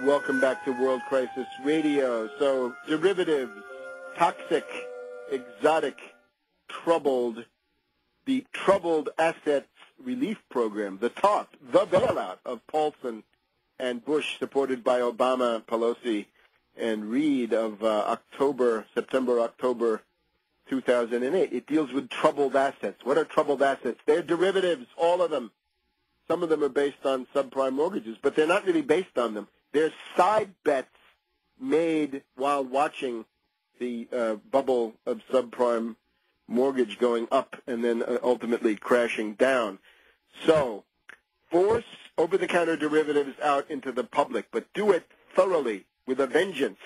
Welcome back to World Crisis Radio. So, derivatives, toxic, exotic, troubled, the Troubled Assets Relief Program, the TARP, the bailout of Paulson and Bush, supported by Obama, Pelosi, and Reid of September-October 2008. It deals with troubled assets. What are troubled assets? They're derivatives, all of them. Some of them are based on subprime mortgages, but they're not really based on them. They're side bets made while watching the bubble of subprime mortgage going up and then ultimately crashing down. So force over-the-counter derivatives out into the public, but do it thoroughly with a vengeance.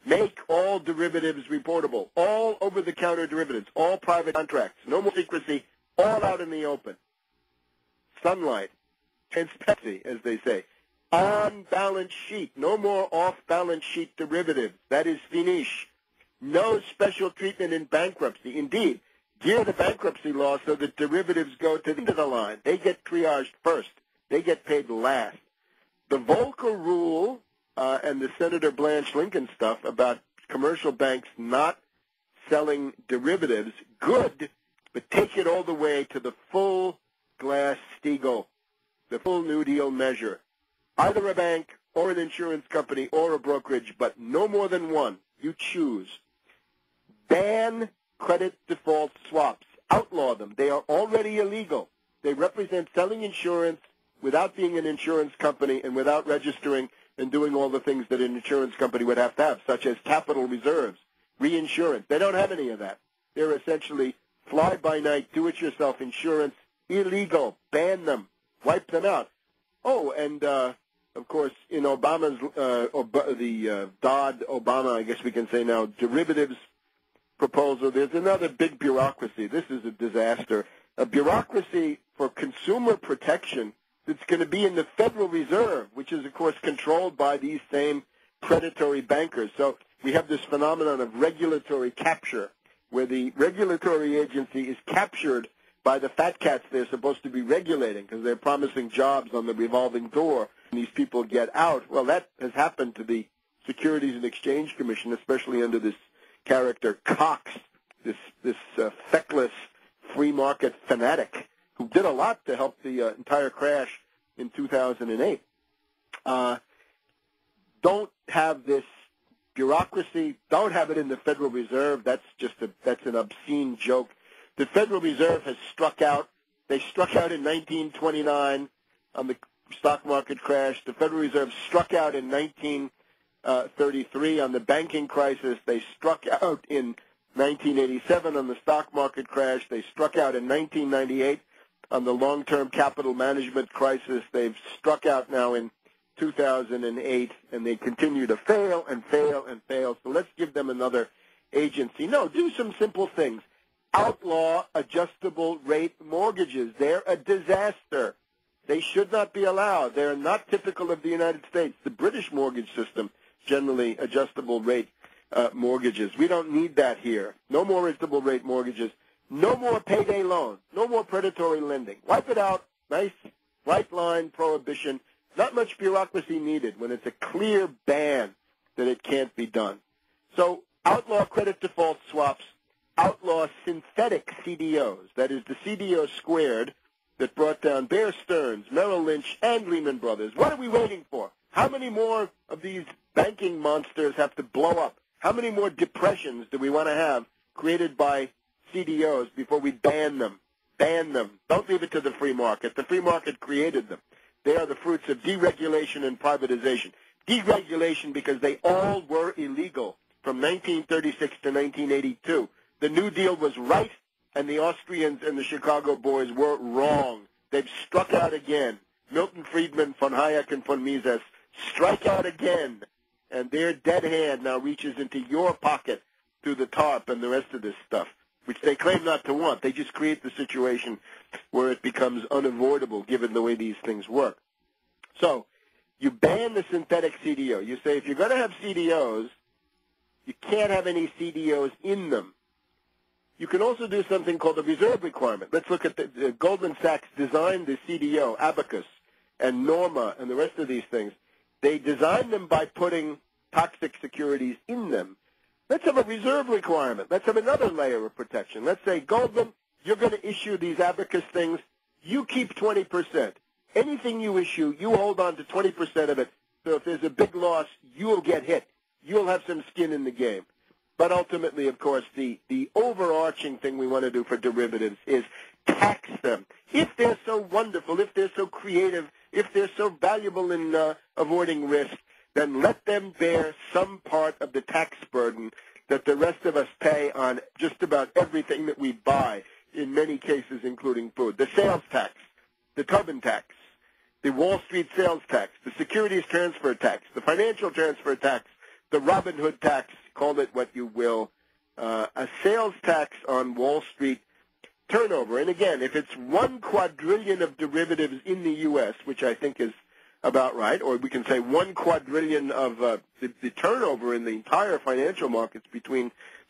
Make all derivatives reportable, all over-the-counter derivatives, all private contracts, no more secrecy, all out in the open. Sunlight, transparency, as they say. On-balance sheet, no more off-balance sheet derivatives. That is finish. No special treatment in bankruptcy. Indeed, gear the bankruptcy law so that derivatives go to the end of the line. They get triaged first. They get paid last. The Volcker rule and the Senator Blanche Lincoln stuff about commercial banks not selling derivatives, good, but take it all the way to the full Glass-Steagall, the full New Deal measure. Either a bank or an insurance company or a brokerage, but no more than one. You choose. Ban credit default swaps. Outlaw them. They are already illegal. They represent selling insurance without being an insurance company and without registering and doing all the things that an insurance company would have to have, such as capital reserves, reinsurance. They don't have any of that. They're essentially fly-by-night, do-it-yourself insurance. Illegal. Ban them. Wipe them out. Oh, and of course, in Obama's, the Dodd-Obama, I guess we can say now, derivatives proposal, there's another big bureaucracy. This is a disaster. A bureaucracy for consumer protection that's going to be in the Federal Reserve, which is, of course, controlled by these same predatory bankers. So we have this phenomenon of regulatory capture, where the regulatory agency is captured by the fat cats they're supposed to be regulating because they're promising jobs on the revolving door, and these people get out. Well, that has happened to the Securities and Exchange Commission, especially under this character Cox, this feckless free market fanatic who did a lot to help the entire crash in 2008. Don't have this bureaucracy. Don't have it in the Federal Reserve. That's an obscene joke. The Federal Reserve has struck out. They struck out in 1929 on the stock market crash. The Federal Reserve struck out in 1933 on the banking crisis. They struck out in 1987 on the stock market crash. They struck out in 1998 on the long-term capital management crisis. They've struck out now in 2008, and they continue to fail and fail and fail. So let's give them another agency. No, do some simple things. Outlaw adjustable rate mortgages. They're a disaster. They should not be allowed. They're not typical of the United States. The British mortgage system, generally adjustable rate mortgages. We don't need that here. No more adjustable rate mortgages. No more payday loans. No more predatory lending. Wipe it out. Nice, right line prohibition. Not much bureaucracy needed when it's a clear ban that it can't be done. So outlaw credit default swaps. Outlaw synthetic CDOs. That is the CDO squared that brought down Bear Stearns, Merrill Lynch, and Lehman Brothers. What are we waiting for? How many more of these banking monsters have to blow up? How many more depressions do we want to have created by CDOs before we ban them? Ban them. Don't leave it to the free market. The free market created them. They are the fruits of deregulation and privatization. Deregulation because they all were illegal from 1936 to 1982. The New Deal was right, and the Austrians and the Chicago boys were wrong. They've struck out again. Milton Friedman, von Hayek, and von Mises strike out again, and their dead hand now reaches into your pocket through the TARP and the rest of this stuff, which they claim not to want. They just create the situation where it becomes unavoidable given the way these things work. So you ban the synthetic CDO. You say if you're going to have CDOs, you can't have any CDOs in them. You can also do something called a reserve requirement. Let's look at the Goldman Sachs designed the CDO, Abacus, and Norma, and the rest of these things. They design them by putting toxic securities in them. Let's have a reserve requirement. Let's have another layer of protection. Let's say, Goldman, you're going to issue these abacus things. You keep 20%. Anything you issue, you hold on to 20% of it. So if there's a big loss, you'll get hit. You'll have some skin in the game. But ultimately, of course, the overarching thing we want to do for derivatives is tax them. If they're so wonderful, if they're so creative, if they're so valuable in avoiding risk, then let them bear some part of the tax burden that the rest of us pay on just about everything that we buy, in many cases including food. The sales tax, the Tobin tax, the Wall Street sales tax, the securities transfer tax, the financial transfer tax, the Robin Hood tax, call it what you will, a sales tax on Wall Street turnover. And again, if it's 1 quadrillion of derivatives in the U.S., which I think is about right, or we can say 1 quadrillion of the turnover in the entire financial markets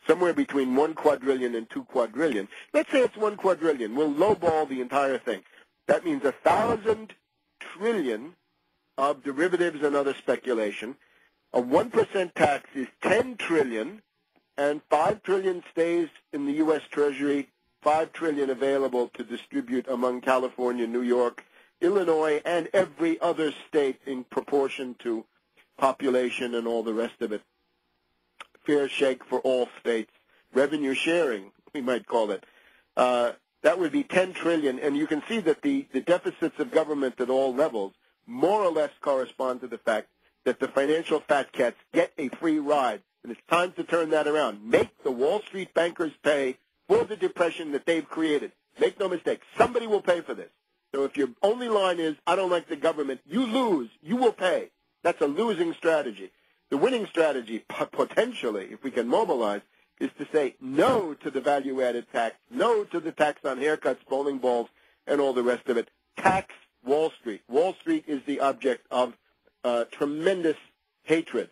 somewhere between 1 quadrillion and 2 quadrillion. Let's say it's 1 quadrillion. We'll lowball the entire thing. That means 1,000 trillion of derivatives and other speculation. A 1% tax is 10 trillion, and 5 trillion stays in the U.S. Treasury, 5 trillion available to distribute among California, New York, Illinois, and every other state in proportion to population and all the rest of it. Fair shake for all states. Revenue sharing, we might call it. That would be 10 trillion, and you can see that the deficits of government at all levels more or less correspond to the fact that the financial fat cats get a free ride, and it's time to turn that around. Make the Wall Street bankers pay for the depression that they've created. Make no mistake, somebody will pay for this. So if your only line is, I don't like the government, you lose, you will pay. That's a losing strategy. The winning strategy, potentially, if we can mobilize, is to say no to the value-added tax, no to the tax on haircuts, bowling balls, and all the rest of it. Tax Wall Street. Wall Street is the object of tremendous hatred.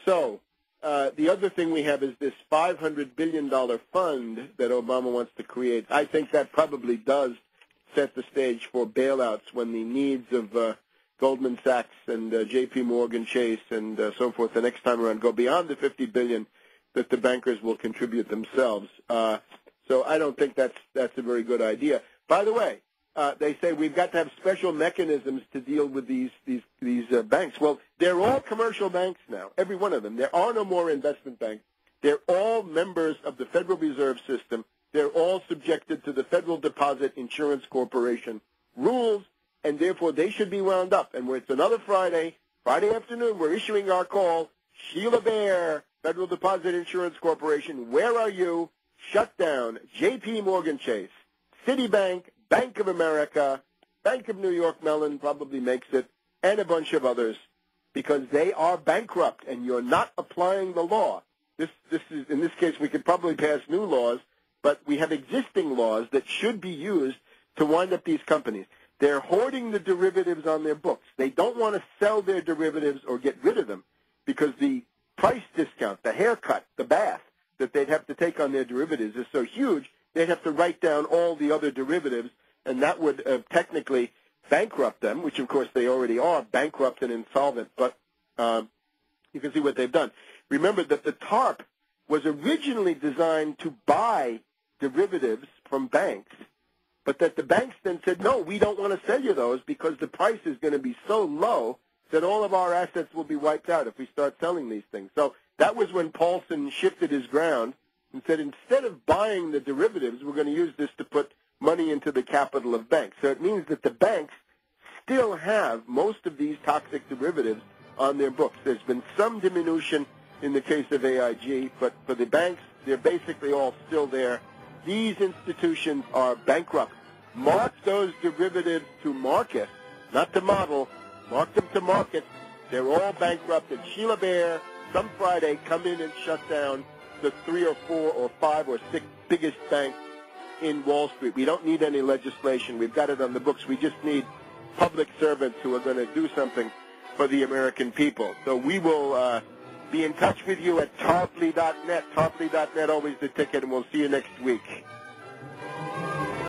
So the other thing we have is this $500 billion fund that Obama wants to create. I think that probably does set the stage for bailouts when the needs of Goldman Sachs and J.P. Morgan Chase and so forth the next time around go beyond the $50 billion that the bankers will contribute themselves. So I don't think that's a very good idea. By the way, they say we've got to have special mechanisms to deal with these banks. Well, they're all commercial banks now, every one of them. There are no more investment banks. They're all members of the Federal Reserve System. They're all subjected to the Federal Deposit Insurance Corporation rules, and therefore they should be wound up. And it's another Friday afternoon, we're issuing our call. Sheila Bair, Federal Deposit Insurance Corporation, where are you? Shut down. J.P. Morgan Chase, Citibank, Bank of America, Bank of New York Mellon probably makes it, and a bunch of others, because they are bankrupt, and you're not applying the law. This is, in this case, we could probably pass new laws, but we have existing laws that should be used to wind up these companies. They're hoarding the derivatives on their books. They don't want to sell their derivatives or get rid of them because the price discount, the haircut, the bath that they'd have to take on their derivatives is so huge, they'd have to write down all the other derivatives, and that would technically bankrupt them, which, of course, they already are, bankrupt and insolvent. But you can see what they've done. Remember that the TARP was originally designed to buy derivatives from banks, but that the banks then said, no, we don't want to sell you those because the price is going to be so low that all of our assets will be wiped out if we start selling these things. So that was when Paulson shifted his ground and said, instead of buying the derivatives, we're going to use this to put money into the capital of banks. So it means that the banks still have most of these toxic derivatives on their books. There's been some diminution in the case of AIG, but for the banks, they're basically all still there. These institutions are bankrupt. Mark those derivatives to market, not to model. Mark them to market. They're all bankrupt. And Sheila Bair, some Friday, come in and shut down the 3 or 4 or 5 or 6 biggest banks in Wall Street. We don't need any legislation. We've got it on the books. We just need public servants who are going to do something for the American people. So we will be in touch with you at tarpley.net. Tarpley.net, always the ticket, and we'll see you next week.